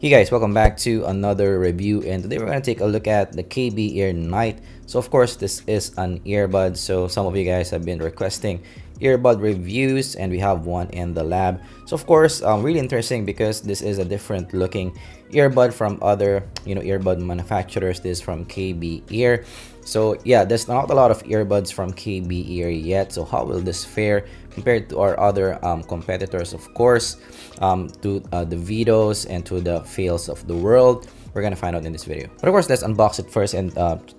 Hey guys, welcome back to another review, and today we're going to take a look at the KBEAR Night. So of course this is an earbud, so some of you guys have been requesting earbud reviews and we have one in the lab. So of course really interesting because this is a different looking earbud from other earbud manufacturers. This is from KBEAR. So yeah, there's not a lot of earbuds from KBEAR yet, so how will this fare compared to our other competitors, of course, to the Vitos and to the Fails of the world? We're gonna find out in this video. But of course, let's unbox it first and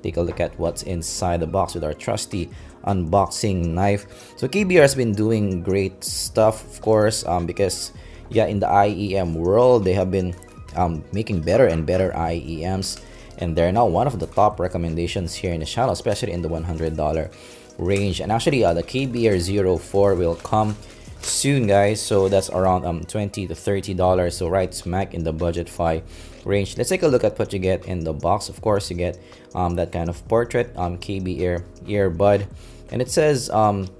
take a look at what's inside the box with our trusty unboxing knife. So KBEAR has been doing great stuff, of course, because yeah, in the IEM world, they have been making better and better IEMs, and they're now one of the top recommendations here in the channel, especially in the $100 range. And actually the KBEAR 04 will come soon, guys, so that's around $20 to $30, so right smack in the budgetfi range. Let's take a look at what you get in the box. Of course, you get that kind of portrait KBEAR earbud, and it says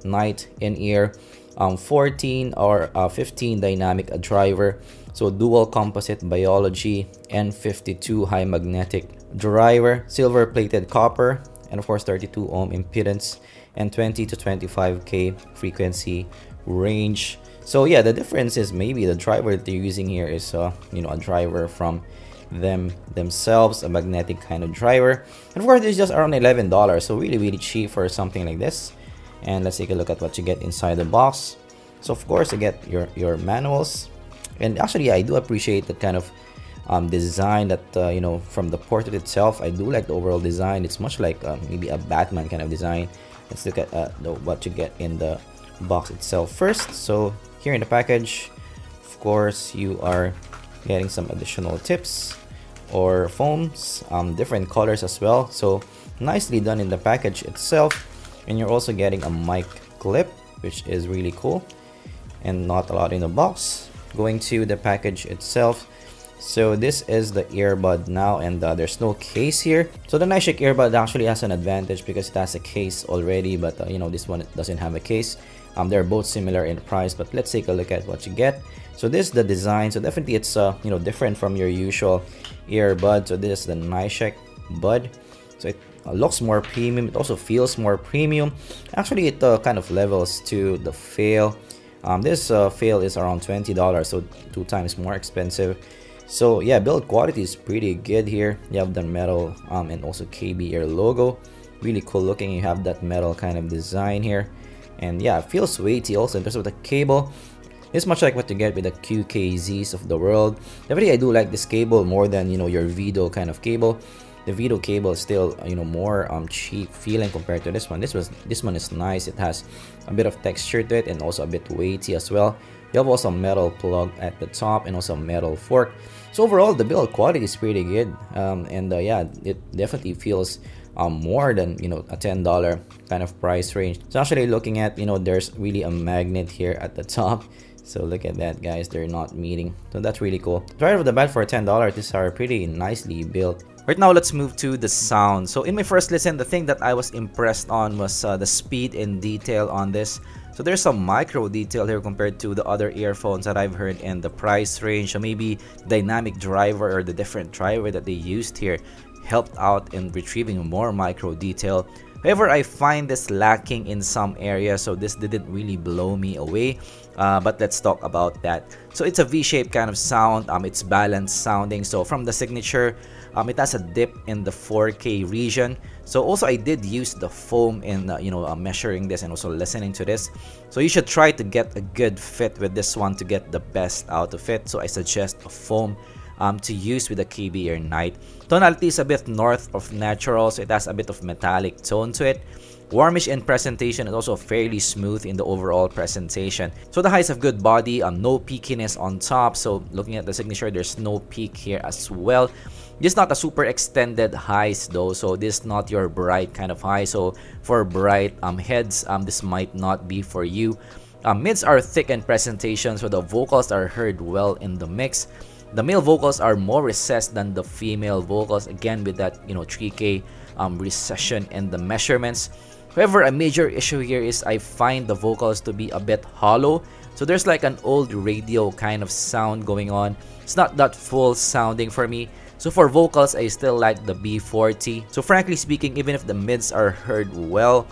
Night in ear, 14 or 15 dynamic driver, so dual composite biology, N52 high magnetic driver, silver plated copper, and of course 32 ohm impedance and 20 to 25k frequency range. So yeah, the difference is maybe the driver that they're using here is a driver from themselves, a magnetic kind of driver, and of course it's just around $11, so really cheap for something like this. And let's take a look at what you get inside the box. So of course you get your manuals, and actually I do appreciate the kind of design that from the portrait itself. I do like the overall design. It's much like maybe a Batman kind of design. Let's look at what you get in the box itself first. So here in the package, of course, you are getting some additional tips or foams, different colors as well, so nicely done in the package itself. And you're also getting a mic clip, which is really cool, and not a lot in the box. Going to the package itself, so this is the earbud now, and there's no case here. So the NiceHCK earbud actually has an advantage because it has a case already, but this one doesn't have a case. They're both similar in price, but let's take a look at what you get. So this is the design, so definitely it's different from your usual earbud. So this is the NiceHCK bud, so it looks more premium. It also feels more premium. Actually, it kind of levels to the Fail. This Fail is around $20, so 2 times more expensive. So yeah, build quality is pretty good here. You have the metal and also KBEAR logo, really cool looking. You have that metal kind of design here, and yeah, it feels weighty also in terms of the cable. It's much like what you get with the QKZs of the world. Definitely I do like this cable more than your Vito kind of cable. The Vito cable is still more cheap feeling compared to this one. This one is nice. It has a bit of texture to it and also a bit weighty as well. You have also a metal plug at the top and also a metal fork. So overall, the build quality is pretty good, and yeah, it definitely feels more than a $10 kind of price range. So actually looking at there's really a magnet here at the top. So look at that, guys, they're not meeting, so that's really cool. Right off the bat, for $10, these are pretty nicely built. Right now, let's move to the sound. So in my first listen, the thing that I was impressed on was the speed and detail on this. So there's some micro detail here compared to the other earphones that I've heard in the price range. So maybe dynamic driver or the different driver that they used here helped out in retrieving more micro detail. However, I find this lacking in some areas, so this didn't really blow me away. But let's talk about that. So it's a V-shaped kind of sound. It's balanced sounding. So from the signature, it has a dip in the 4K region. So also I did use the foam in measuring this and also listening to this. So you should try to get a good fit with this one to get the best out of it. So I suggest a foam to use with the KBEAR Night. Tonality is a bit north of natural, so it has a bit of metallic tone to it. Warmish in presentation and also fairly smooth in the overall presentation. So the highs have good body, no peakiness on top. So looking at the signature, there's no peak here as well. This is not a super extended highs though, so this is not your bright kind of high. So for bright heads, this might not be for you. Mids are thick in presentation, so the vocals are heard well in the mix. The male vocals are more recessed than the female vocals, again with that 3K recession in the measurements. However, a major issue here is I find the vocals to be a bit hollow. So there's like an old radio kind of sound going on. It's not that full sounding for me. So for vocals, I still like the B40. So frankly speaking, even if the mids are heard well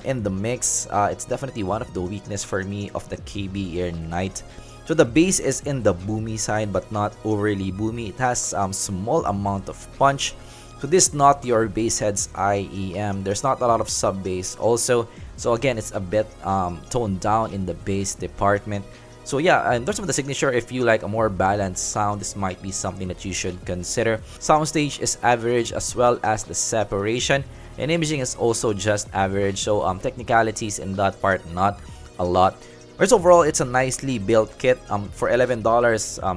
in the mix, it's definitely one of the weakness for me of the KBEAR Night. So the bass is in the boomy side but not overly boomy. It has small amount of punch. So this is not your bass head's IEM. There's not a lot of sub bass also. So again, it's a bit toned down in the bass department. So yeah, in terms of the signature, if you like a more balanced sound, this might be something that you should consider. Soundstage is average as well as the separation, and imaging is also just average. So technicalities in that part, not a lot. Whereas overall, it's a nicely built kit. For $11,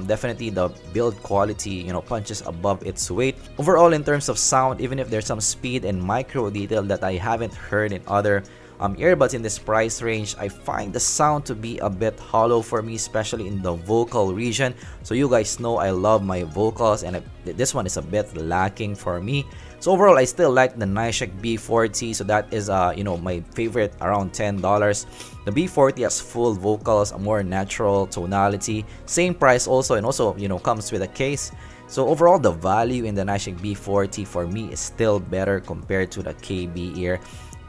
definitely the build quality, punches above its weight. Overall, in terms of sound, even if there's some speed and micro detail that I haven't heard in other earbuds in this price range, I find the sound to be a bit hollow for me, especially in the vocal region. So you guys know I love my vocals, and this one is a bit lacking for me. So overall, I still like the NiceHCK B40. So that is my favorite, around $10. The B40 has full vocals, a more natural tonality, same price also, and also comes with a case. So overall, the value in the NiceHCK B40 for me is still better compared to the KBEAR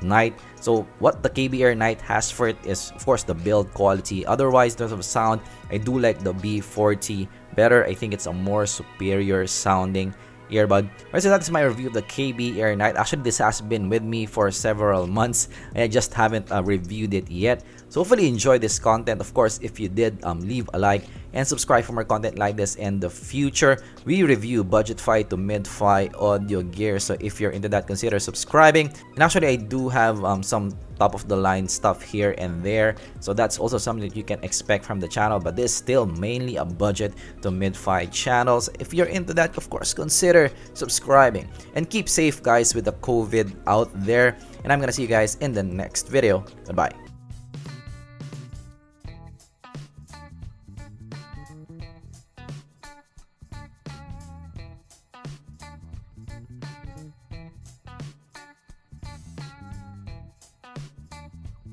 Night. So what the KBEAR Night has for it is, of course, the build quality. Otherwise, in terms of sound, I do like the B40 better. I think it's a more superior sounding earbud. Alright, so that is my review of the KBEAR Night. Actually, this has been with me for several months and I just haven't reviewed it yet. So hopefully you enjoyed this content. Of course, if you did, leave a like and subscribe for more content like this in the future. We review budget-fi to mid-fi audio gear, so if you're into that, consider subscribing. And actually, I do have some top-of-the-line stuff here and there, so that's also something that you can expect from the channel. But this is still mainly a budget to mid-fi channels. If you're into that, of course, consider subscribing. And keep safe, guys, with the COVID out there. And I'm gonna see you guys in the next video. Goodbye.